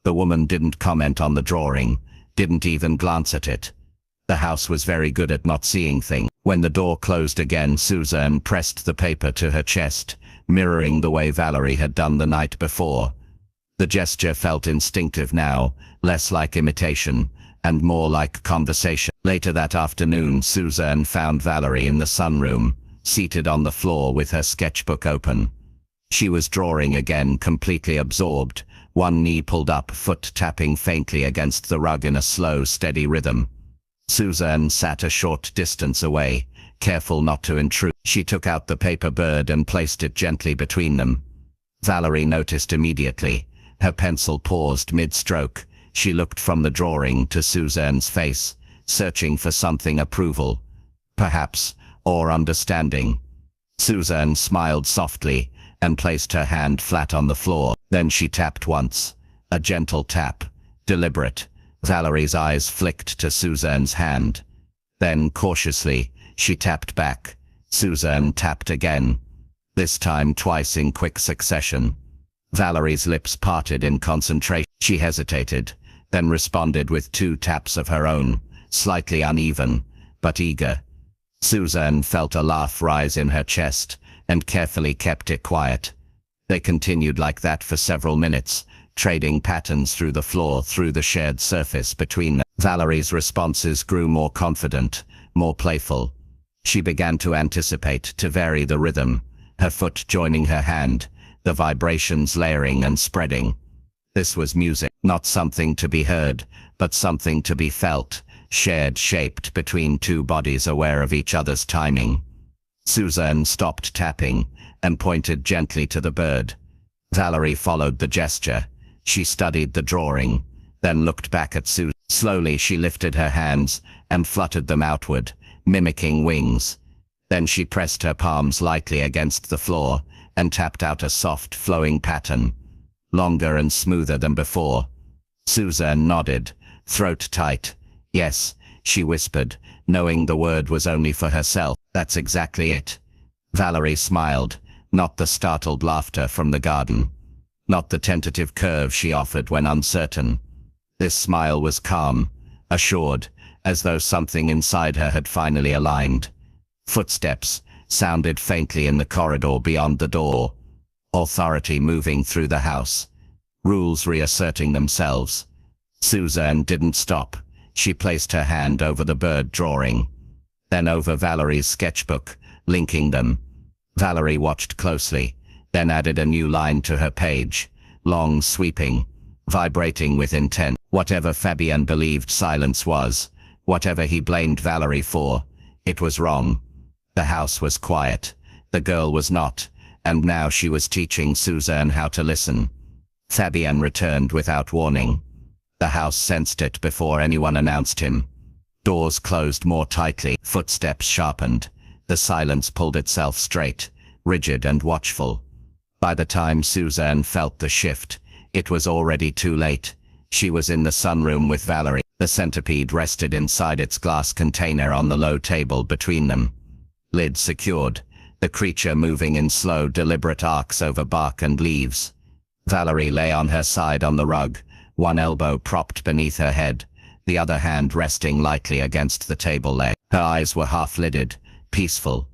Speaker 2: The woman didn't comment on the drawing, didn't even glance at it. The house was very good at not seeing things. When the door closed again, Suzanne pressed the paper to her chest, mirroring the way Valerie had done the night before. The gesture felt instinctive now, less like imitation, and more like conversation. Later that afternoon, Suzanne found Valerie in the sunroom, seated on the floor with her sketchbook open. She was drawing again, completely absorbed, one knee pulled up, foot tapping faintly against the rug in a slow, steady rhythm. Suzanne sat a short distance away, careful not to intrude. She took out the paper bird and placed it gently between them. Valerie noticed immediately. Her pencil paused mid-stroke. She looked from the drawing to Suzanne's face, searching for something approval, perhaps, or understanding. Suzanne smiled softly and placed her hand flat on the floor. Then she tapped once, a gentle tap, deliberate. Valerie's eyes flicked to Suzanne's hand. Then, cautiously, she tapped back. Suzanne tapped again, this time twice in quick succession. Valerie's lips parted in concentration. She hesitated, then responded with 2 taps of her own, slightly uneven, but eager. Suzanne felt a laugh rise in her chest, and carefully kept it quiet. They continued like that for several minutes, trading patterns through the floor, through the shared surface between them. Valerie's responses grew more confident, more playful. She began to anticipate, to vary the rhythm, her foot joining her hand, the vibrations layering and spreading. This was music, not something to be heard, but something to be felt, shared, shaped between two bodies aware of each other's timing. Suzanne stopped tapping and pointed gently to the bird. Valerie followed the gesture. She studied the drawing, then looked back at Suzanne. Slowly she lifted her hands and fluttered them outward, mimicking wings. Then she pressed her palms lightly against the floor and tapped out a soft, flowing pattern, longer and smoother than before. Suzanne nodded, throat tight. Yes, she whispered, knowing the word was only for herself. That's exactly it. Valerie smiled, not the startled laughter from the garden, not the tentative curve she offered when uncertain. This smile was calm, assured, as though something inside her had finally aligned. Footsteps sounded faintly in the corridor beyond the door. Authority moving through the house. Rules reasserting themselves. Suzanne didn't stop. She placed her hand over the bird drawing, then over Valerie's sketchbook, linking them. Valerie watched closely, then added a new line to her page, long, sweeping, vibrating with intent. Whatever Fabian believed silence was, whatever he blamed Valerie for, it was wrong. The house was quiet. The girl was not, and now she was teaching Suzanne how to listen. Fabian returned without warning. The house sensed it before anyone announced him. Doors closed more tightly, footsteps sharpened. The silence pulled itself straight, rigid and watchful. By the time Suzanne felt the shift, it was already too late. She was in the sunroom with Valerie. The centipede rested inside its glass container on the low table between them. Lid secured, the creature moving in slow, deliberate arcs over bark and leaves. Valerie lay on her side on the rug, one elbow propped beneath her head, the other hand resting lightly against the table leg. Her eyes were half-lidded, peaceful.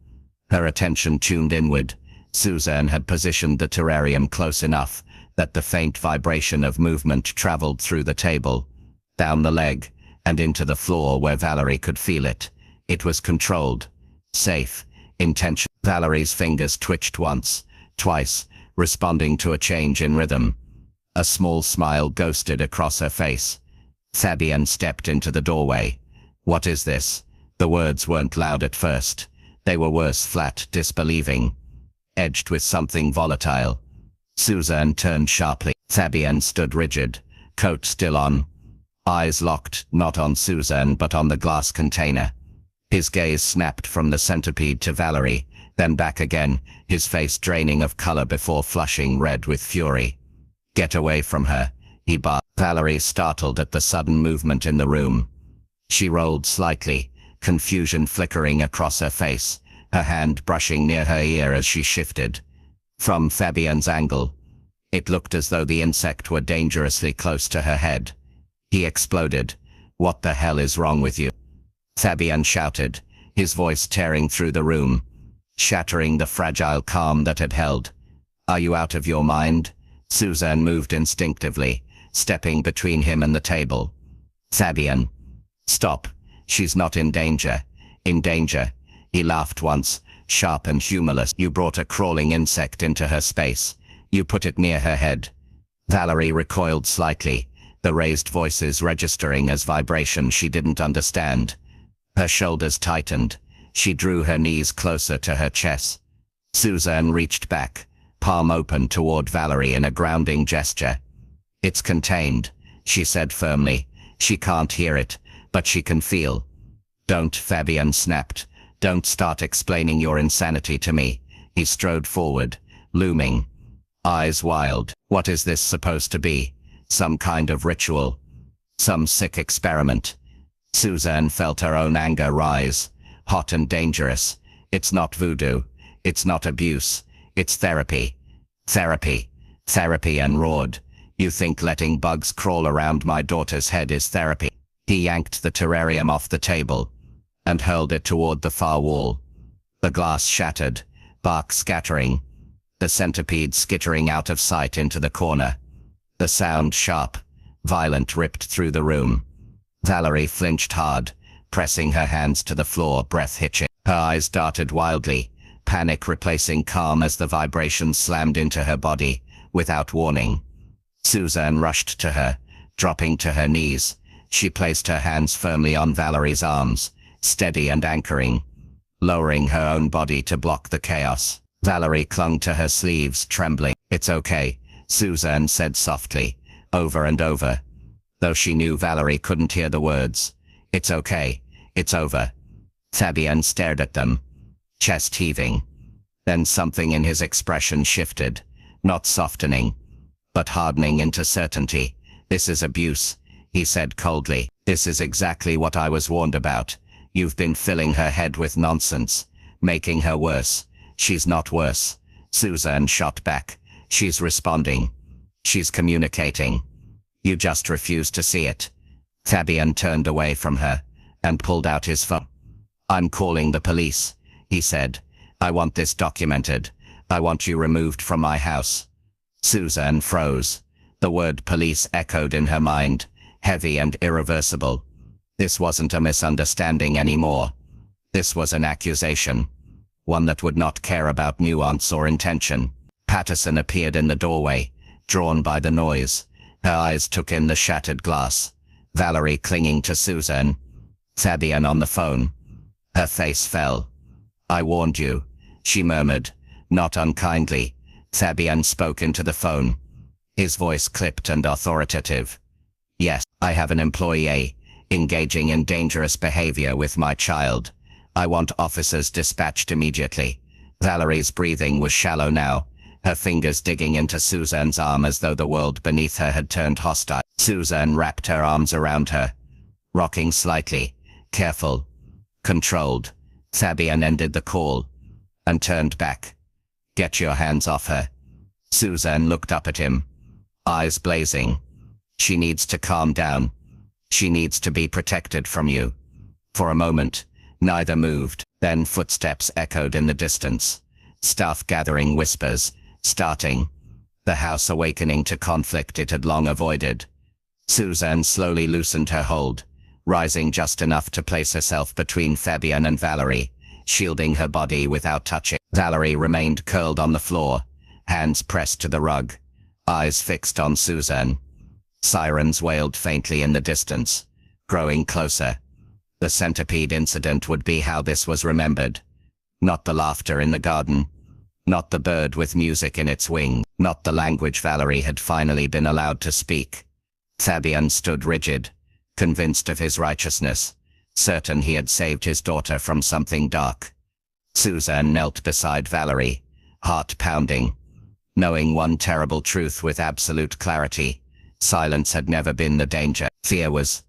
Speaker 2: Her attention tuned inward. Suzanne had positioned the terrarium close enough that the faint vibration of movement traveled through the table, down the leg, and into the floor where Valerie could feel it. It was controlled, safe, intentional. Valerie's fingers twitched once, twice, responding to a change in rhythm. A small smile ghosted across her face. Fabian stepped into the doorway. What is this? The words weren't loud at first. They were worse, flat, disbelieving, edged with something volatile. Suzanne turned sharply. Fabian stood rigid, coat still on, eyes locked, not on Suzanne but on the glass container. His gaze snapped from the centipede to Valerie, then back again, his face draining of color before flushing red with fury. Get away from her, he barked. Valerie startled at the sudden movement in the room. She rolled slightly, confusion flickering across her face, her hand brushing near her ear as she shifted. From Fabian's angle, it looked as though the insect were dangerously close to her head. He exploded. What the hell is wrong with you? Fabian shouted, his voice tearing through the room, shattering the fragile calm that had held. Are you out of your mind? Suzanne moved instinctively, stepping between him and the table. Fabian. Stop. She's not in danger. In danger. He laughed once, sharp and humorless. You brought a crawling insect into her space. You put it near her head. Valerie recoiled slightly, the raised voices registering as vibration she didn't understand. Her shoulders tightened. She drew her knees closer to her chest. Suzanne reached back, palm open toward Valerie in a grounding gesture. It's contained, she said firmly. She can't hear it, but she can feel. Don't, Fabian snapped. Don't start explaining your insanity to me. He strode forward, looming, eyes wild. What is this supposed to be? Some kind of ritual? Some sick experiment? Suzanne felt her own anger rise, hot and dangerous. It's not voodoo. It's not abuse. It's therapy. Therapy. Therapy, and roared. You think letting bugs crawl around my daughter's head is therapy? He yanked the terrarium off the table and hurled it toward the far wall. The glass shattered, bark scattering, the centipede skittering out of sight into the corner. The sound, sharp, violent, ripped through the room. Valerie flinched hard, pressing her hands to the floor, breath hitching. Her eyes darted wildly, panic replacing calm as the vibration slammed into her body, without warning. Suzanne rushed to her, dropping to her knees. She placed her hands firmly on Valerie's arms, steady and anchoring, lowering her own body to block the chaos. Valerie clung to her sleeves, trembling. "It's okay," Suzanne said softly, over and over, though she knew Valerie couldn't hear the words. "It's okay. It's over." Fabian stared at them, chest heaving. Then something in his expression shifted, not softening, but hardening into certainty. "This is abuse," he said coldly. "This is exactly what I was warned about. You've been filling her head with nonsense, making her worse." "She's not worse," Suzanne shot back. "She's responding. She's communicating. You just refuse to see it." Fabian turned away from her and pulled out his phone. "I'm calling the police," he said. "I want this documented. I want you removed from my house." Suzanne froze. The word police echoed in her mind, heavy and irreversible. This wasn't a misunderstanding anymore. This was an accusation, one that would not care about nuance or intention. Patterson appeared in the doorway, drawn by the noise. Her eyes took in the shattered glass. Valerie clinging to Suzanne. Fabian on the phone. Her face fell. "I warned you," she murmured, not unkindly. Fabian spoke into the phone, his voice clipped and authoritative. "Yes, I have an employee engaging in dangerous behavior with my child. I want officers dispatched immediately." Valerie's breathing was shallow now, her fingers digging into Suzanne's arm as though the world beneath her had turned hostile. Suzanne wrapped her arms around her, rocking slightly, careful, controlled. Fabian ended the call and turned back. "Get your hands off her." Suzanne looked up at him, eyes blazing. "She needs to calm down. She needs to be protected from you." For a moment, neither moved. Then footsteps echoed in the distance. Staff gathering, whispers, starting. The house awakening to conflict it had long avoided. Suzanne slowly loosened her hold, rising just enough to place herself between Fabian and Valerie, shielding her body without touching. Valerie remained curled on the floor, hands pressed to the rug, eyes fixed on Suzanne. Sirens wailed faintly in the distance, growing closer. The centipede incident would be how this was remembered. Not the laughter in the garden, not the bird with music in its wing, not the language Valerie had finally been allowed to speak. Fabian stood rigid, convinced of his righteousness, certain he had saved his daughter from something dark. Suzanne knelt beside Valerie, heart pounding, knowing one terrible truth with absolute clarity. Silence had never been the danger. Fear was.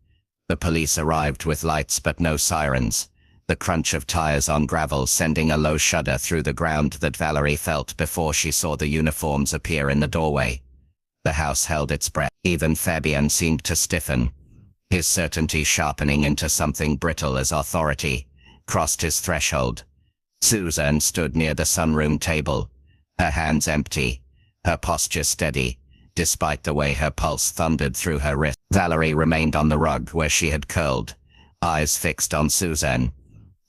Speaker 2: The police arrived with lights but no sirens, the crunch of tires on gravel sending a low shudder through the ground that Valerie felt before she saw the uniforms appear in the doorway. The house held its breath. Even Fabian seemed to stiffen, his certainty sharpening into something brittle as authority crossed his threshold. Suzanne stood near the sunroom table, her hands empty, her posture steady, despite the way her pulse thundered through her wrist. Valerie remained on the rug where she had curled, eyes fixed on Suzanne,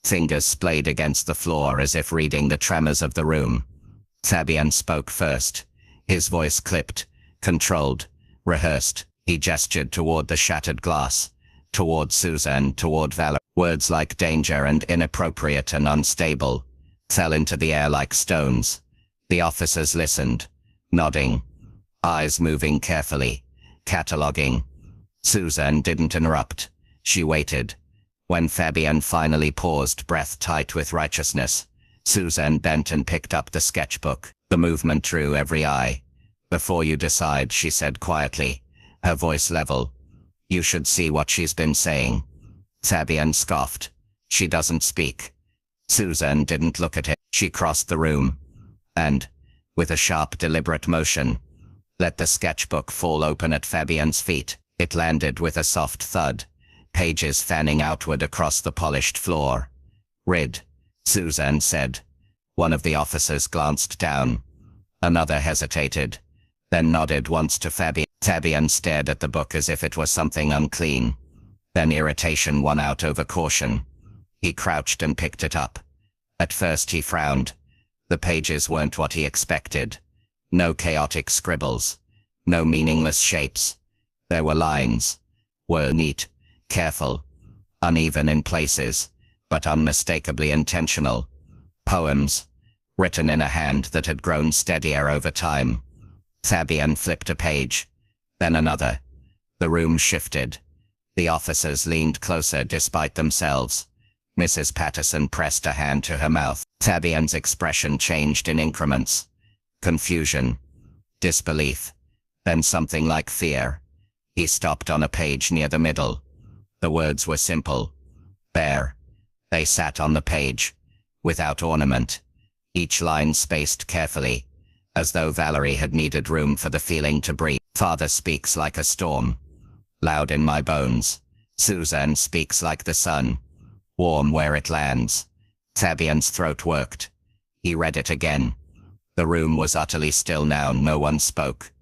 Speaker 2: fingers splayed against the floor as if reading the tremors of the room. Fabian spoke first, his voice clipped, controlled, rehearsed. He gestured toward the shattered glass, toward Suzanne, toward Valerie. Words like danger and inappropriate and unstable fell into the air like stones. The officers listened, nodding, eyes moving carefully, cataloging. Suzanne didn't interrupt. She waited. When Fabian finally paused, breath tight with righteousness, Suzanne bent and picked up the sketchbook. The movement drew every eye. "Before you decide," she said quietly, her voice level, "you should see what she's been saying." Fabian scoffed. "She doesn't speak." Suzanne didn't look at him. She crossed the room and, with a sharp, deliberate motion, let the sketchbook fall open at Fabian's feet. It landed with a soft thud, pages fanning outward across the polished floor. "Read," Suzanne said. One of the officers glanced down. Another hesitated, then nodded once to Fabian. Fabian stared at the book as if it was something unclean. Then irritation won out over caution. He crouched and picked it up. At first he frowned. The pages weren't what he expected. No chaotic scribbles. No meaningless shapes. There were lines. Were neat, careful, uneven in places, but unmistakably intentional. Poems, written in a hand that had grown steadier over time. Fabian flipped a page, then another. The room shifted. The officers leaned closer despite themselves. Mrs. Patterson pressed a hand to her mouth. Fabian's expression changed in increments. Confusion, disbelief, then something like fear. He stopped on a page near the middle. The words were simple, bare. They sat on the page, without ornament, each line spaced carefully, as though Valerie had needed room for the feeling to breathe. Father speaks like a storm, loud in my bones. Suzanne speaks like the sun, warm where it lands. Fabian's throat worked. He read it again. The room was utterly still now. No one spoke.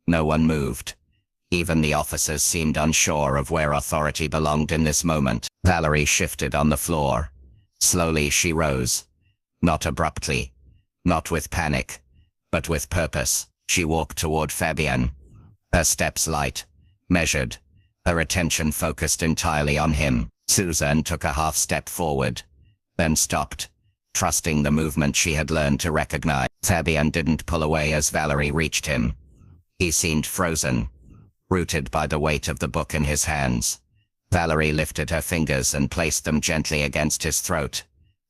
Speaker 2: No one moved. Even the officers seemed unsure of where authority belonged in this moment. Valerie shifted on the floor. Slowly she rose. Not abruptly. Not with panic. But with purpose. She walked toward Fabian. Her steps light, measured. Her attention focused entirely on him. Suzanne took a half step forward. Then stopped, trusting the movement she had learned to recognize. Fabian didn't pull away as Valerie reached him. He seemed frozen, rooted by the weight of the book in his hands. Valerie lifted her fingers and placed them gently against his throat.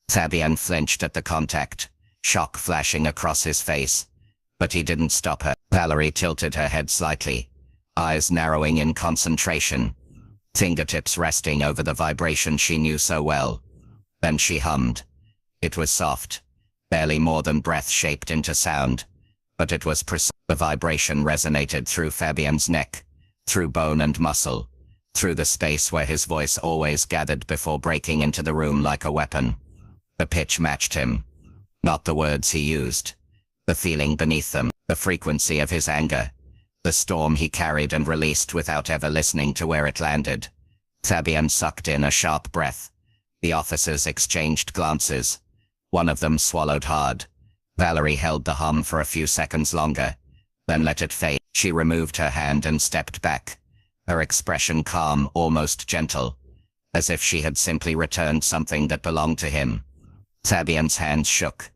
Speaker 2: Fabian flinched at the contact, shock flashing across his face. But he didn't stop her. Valerie tilted her head slightly, eyes narrowing in concentration, fingertips resting over the vibration she knew so well. Then she hummed. It was soft, barely more than breath shaped into sound. But it was precise. The vibration resonated through Fabian's neck, through bone and muscle, through the space where his voice always gathered before breaking into the room like a weapon. The pitch matched him. Not the words he used. The feeling beneath them, the frequency of his anger, the storm he carried and released without ever listening to where it landed. Fabian sucked in a sharp breath. The officers exchanged glances. One of them swallowed hard. Valerie held the hum for a few seconds longer, then let it fade. She removed her hand and stepped back, her expression calm, almost gentle, as if she had simply returned something that belonged to him. Fabian's hands shook.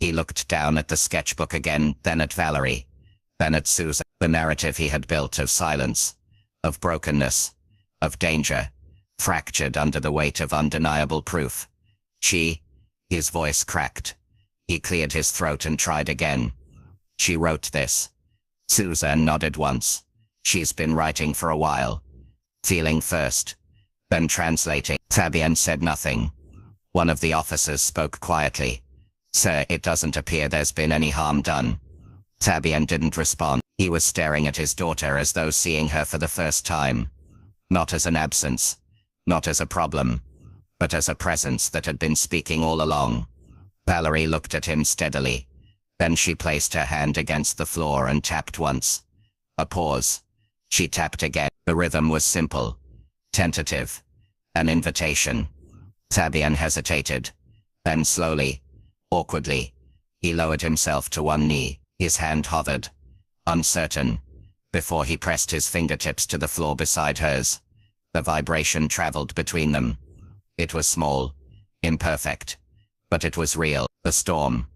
Speaker 2: He looked down at the sketchbook again, then at Valerie, then at Susan. The narrative he had built of silence, of brokenness, of danger, fractured under the weight of undeniable proof. His voice cracked. He cleared his throat and tried again. She wrote this. Suzanne nodded once. She's been writing for a while. Feeling first, then translating. Fabian said nothing. One of the officers spoke quietly. Sir, it doesn't appear there's been any harm done. Fabian didn't respond. He was staring at his daughter as though seeing her for the first time. Not as an absence, not as a problem, but as a presence that had been speaking all along. Valerie looked at him steadily. Then she placed her hand against the floor and tapped once. A pause. She tapped again. The rhythm was simple, tentative, an invitation. Fabian hesitated. Then slowly, awkwardly, he lowered himself to one knee. His hand hovered, uncertain, before he pressed his fingertips to the floor beside hers. The vibration traveled between them. It was small, imperfect, but it was real. The storm,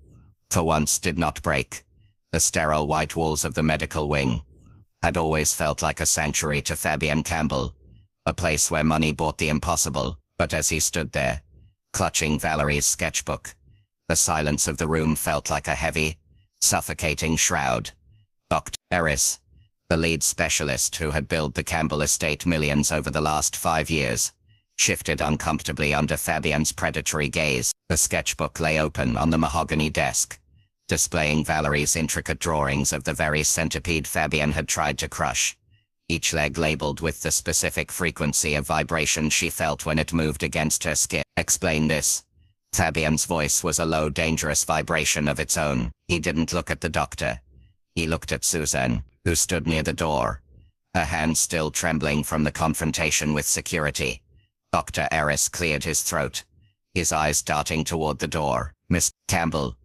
Speaker 2: for once, did not break. The sterile white walls of the medical wing had always felt like a sanctuary to Fabian Campbell, a place where money bought the impossible. But as he stood there, clutching Valerie's sketchbook, the silence of the room felt like a heavy, suffocating shroud. Dr. Eris, the lead specialist who had billed the Campbell estate millions over the last 5 years, shifted uncomfortably under Fabian's predatory gaze. The sketchbook lay open on the mahogany desk, displaying Valerie's intricate drawings of the very centipede Fabian had tried to crush, each leg labeled with the specific frequency of vibration she felt when it moved against her skin. Explain this. Fabian's voice was a low, dangerous vibration of its own. He didn't look at the doctor. He looked at Suzanne, who stood near the door, her hands still trembling from the confrontation with security. Dr. Eris cleared his throat, his eyes darting toward the door. Miss Campbell,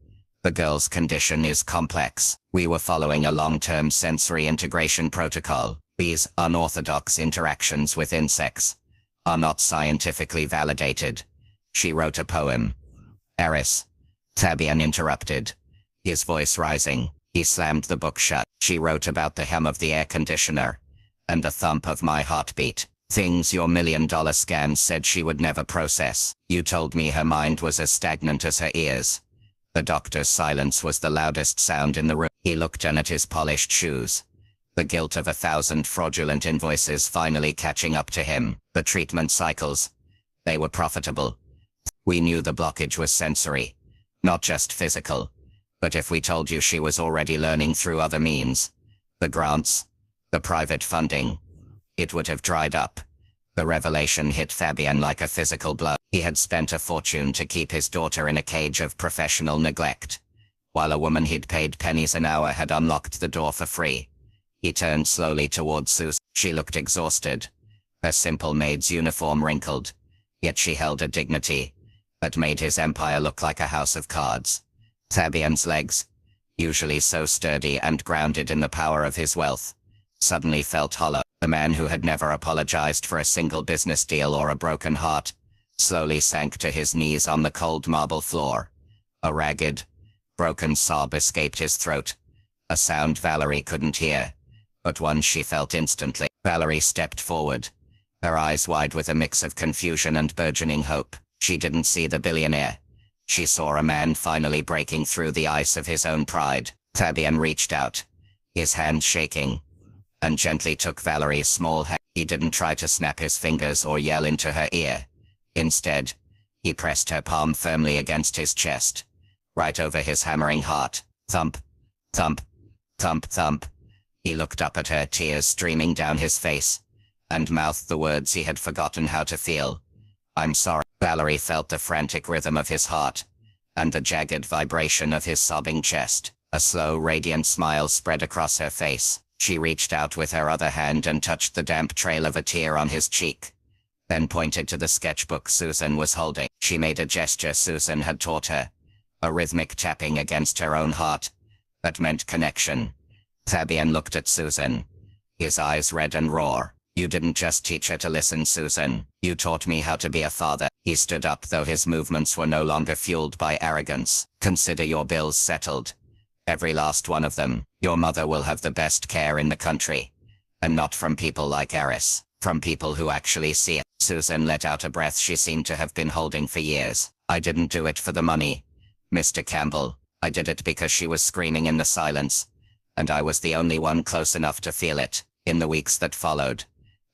Speaker 2: the girl's condition is complex. We were following a long-term sensory integration protocol. These unorthodox interactions with insects are not scientifically validated. She wrote a poem. Eris. Fabian interrupted, his voice rising. He slammed the book shut. She wrote about the hum of the air conditioner and the thump of my heartbeat. Things your $1,000,000 scans said she would never process. You told me her mind was as stagnant as her ears. The doctor's silence was the loudest sound in the room. He looked down at his polished shoes, the guilt of 1,000 fraudulent invoices finally catching up to him. The treatment cycles, they were profitable. We knew the blockage was sensory, not just physical. But if we told you she was already learning through other means, the grants, the private funding, it would have dried up. The revelation hit Fabian like a physical blow. He had spent a fortune to keep his daughter in a cage of professional neglect, while a woman he'd paid pennies an hour had unlocked the door for free. He turned slowly towards Susan. She looked exhausted, her simple maid's uniform wrinkled, yet she held a dignity that made his empire look like a house of cards. Fabian's legs, usually so sturdy and grounded in the power of his wealth, suddenly felt hollow. The man who had never apologized for a single business deal or a broken heart slowly sank to his knees on the cold marble floor. A ragged, broken sob escaped his throat, a sound Valerie couldn't hear, but one she felt instantly. Valerie stepped forward, her eyes wide with a mix of confusion and burgeoning hope. She didn't see the billionaire. She saw a man finally breaking through the ice of his own pride. Fabian reached out, his hand shaking, and gently took Valerie's small hand. He didn't try to snap his fingers or yell into her ear. Instead, he pressed her palm firmly against his chest, right over his hammering heart. Thump, thump, thump, thump. He looked up at her, tears streaming down his face, and mouthed the words he had forgotten how to feel. I'm sorry. Valerie felt the frantic rhythm of his heart, and the jagged vibration of his sobbing chest. A slow, radiant smile spread across her face. She reached out with her other hand and touched the damp trail of a tear on his cheek, then pointed to the sketchbook Susan was holding. She made a gesture Susan had taught her, a rhythmic tapping against her own heart that meant connection. Fabian looked at Susan, his eyes red and raw. You didn't just teach her to listen, Susan. You taught me how to be a father. He stood up, though his movements were no longer fueled by arrogance. Consider your bills settled. Every last one of them. Your mother will have the best care in the country. And not from people like Eris. From people who actually see it. Susan let out a breath she seemed to have been holding for years. I didn't do it for the money, Mr. Campbell. I did it because she was screaming in the silence, and I was the only one close enough to feel it. In the weeks that followed,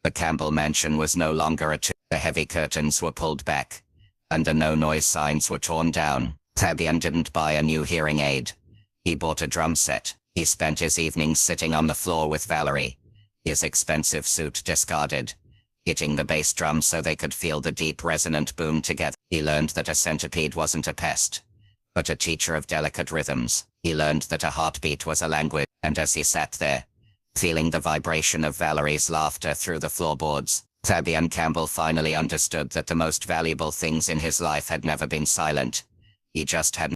Speaker 2: the Campbell mansion was no longer a tomb. The heavy curtains were pulled back, and the no-noise signs were torn down. Fabian didn't buy a new hearing aid. He bought a drum set. He spent his evenings sitting on the floor with Valerie, his expensive suit discarded, hitting the bass drum so they could feel the deep resonant boom together. He learned that a centipede wasn't a pest, but a teacher of delicate rhythms. He learned that a heartbeat was a language, and as he sat there, feeling the vibration of Valerie's laughter through the floorboards, Fabian Campbell finally understood that the most valuable things in his life had never been silent. He just hadn't